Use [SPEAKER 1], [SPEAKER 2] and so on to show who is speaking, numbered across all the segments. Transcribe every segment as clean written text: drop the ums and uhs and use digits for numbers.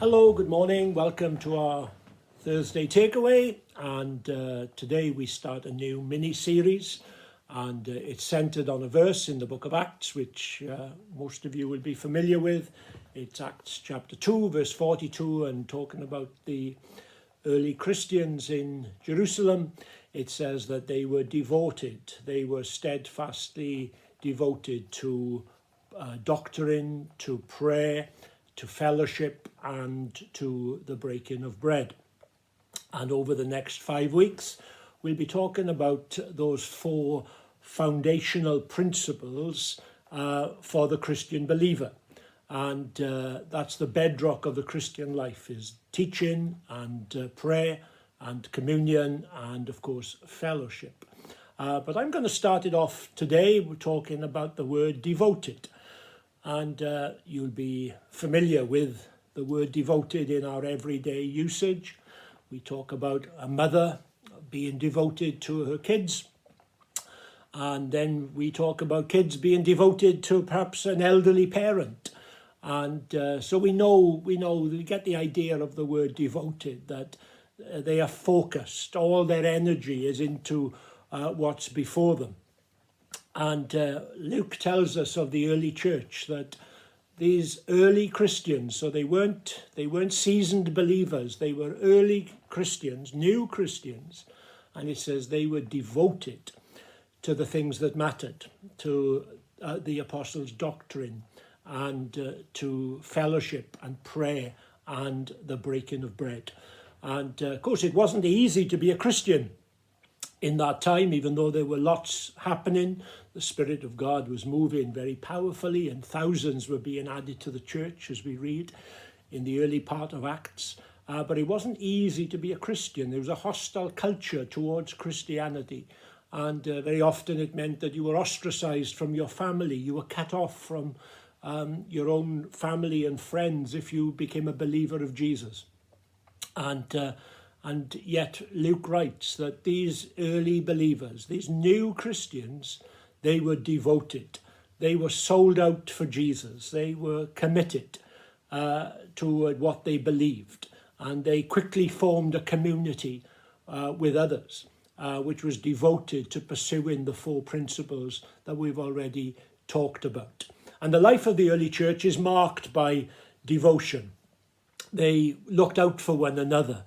[SPEAKER 1] Hello, good morning. Welcome to our Thursday takeaway. And today we start a new mini series, and it's centered on a verse in the book of Acts, which most of you will be familiar with. It's Acts chapter 2, verse 42, and talking about the early Christians in Jerusalem. It says that they were devoted, they were steadfastly devoted to doctrine, to prayer, to fellowship, and to the breaking of bread. And over the next 5 weeks, we'll be talking about those 4 foundational principles for the Christian believer. And that's the bedrock of the Christian life, is teaching and prayer and communion and, of course, fellowship. But I'm going to start it off today. We're talking about the word devoted. And you'll be familiar with the word devoted in our everyday usage. We talk about a mother being devoted to her kids. And then we talk about kids being devoted to perhaps an elderly parent. And so we get the idea of the word devoted, that they are focused. All their energy is into what's before them. And Luke tells us of the early church that these early Christians, so they weren't seasoned believers, they were early Christians, new Christians, and it says they were devoted to the things that mattered, to the apostles' doctrine, and to fellowship and prayer and the breaking of bread. And of course, it wasn't easy to be a Christian in that time, even though there were lots happening. The Spirit of God was moving very powerfully, and thousands were being added to the church, as we read in the early part of Acts. But it wasn't easy to be a Christian. There was a hostile culture towards Christianity, and very often it meant that you were ostracized from your family. You were cut off from your own family and friends if you became a believer of Jesus. And yet Luke writes that these early believers, these new Christians, they were devoted. They were sold out for Jesus. They were committed to what they believed. And they quickly formed a community with others, which was devoted to pursuing the 4 principles that we've already talked about. And the life of the early church is marked by devotion. They looked out for one another.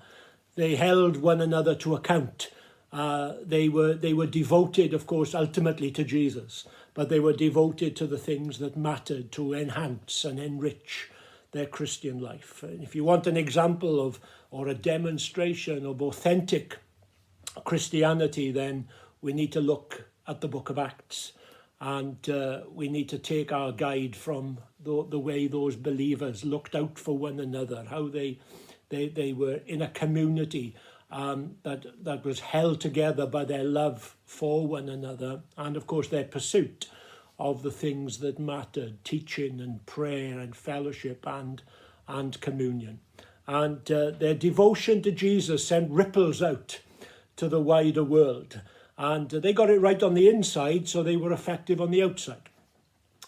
[SPEAKER 1] They held one another to account. They were devoted, of course, ultimately to Jesus, but they were devoted to the things that mattered to enhance and enrich their Christian life. And if you want an example of, or a demonstration of authentic Christianity, then we need to look at the book of Acts. And we need to take our guide from the way those believers looked out for one another, how they were in a community that was held together by their love for one another, and of course their pursuit of the things that mattered, teaching and prayer and fellowship and communion. And their devotion to Jesus sent ripples out to the wider world. And they got it right on the inside, so they were effective on the outside.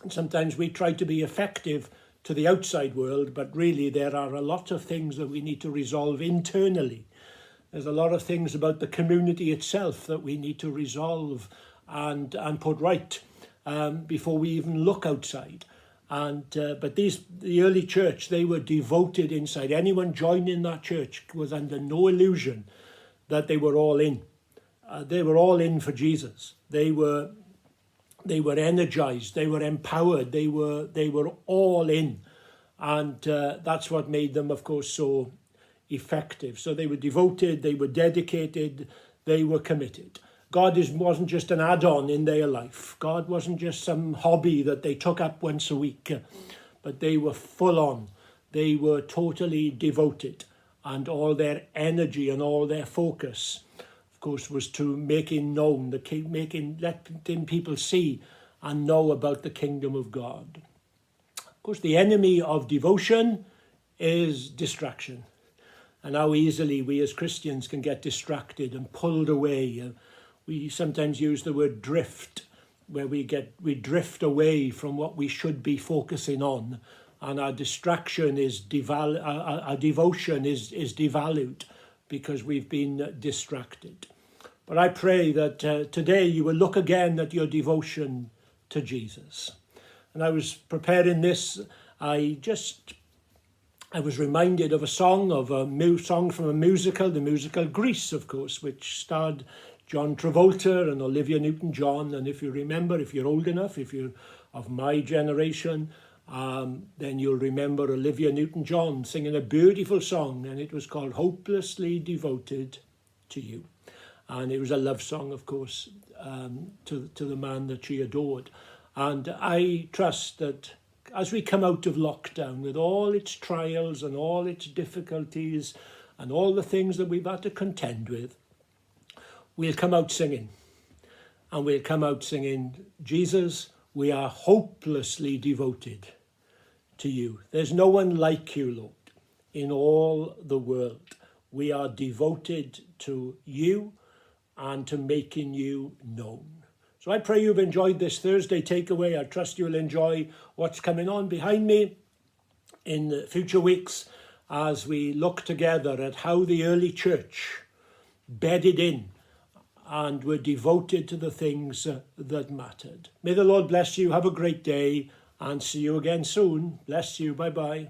[SPEAKER 1] And sometimes we try to be effective to the outside world, but really there are a lot of things that we need to resolve internally. There's a lot of things about the community itself that we need to resolve and put right before we even look outside. But the early church, they were devoted inside. Anyone joining that church was under no illusion that they were all in. They were all in for Jesus. They were energized. They were empowered. They were all in, and that's what made them, of course, so effective. So they were devoted. They were dedicated. They were committed. God wasn't just an add-on in their life. God wasn't just some hobby that they took up once a week, but they were full on. They were totally devoted, and all their energy and all their focus, of course, was to making known, letting people see and know about the kingdom of God. Of course, the enemy of devotion is distraction, and how easily we as Christians can get distracted and pulled away. We sometimes use the word drift, where we drift away from what we should be focusing on, and our distraction is our devotion is devalued because we've been distracted. But I pray that today you will look again at your devotion to Jesus. And I was preparing this, I was reminded of a song from a musical, the musical Grease, of course, which starred John Travolta and Olivia Newton-John. And if you remember, if you're old enough, if you're of my generation, then you'll remember Olivia Newton-John singing a beautiful song, and it was called Hopelessly Devoted to You. And it was a love song, of course, to the man that she adored. And I trust that as we come out of lockdown with all its trials and all its difficulties and all the things that we've had to contend with, we'll come out singing. And we'll come out singing, Jesus, we are hopelessly devoted to you. There's no one like you, Lord, in all the world. We are devoted to you and to making you known. So I pray you've enjoyed this Thursday takeaway. I trust you'll enjoy what's coming on behind me in the future weeks as we look together at how the early church bedded in and were devoted to the things that mattered. May the Lord bless you. Have a great day and see you again soon. Bless you. Bye-bye.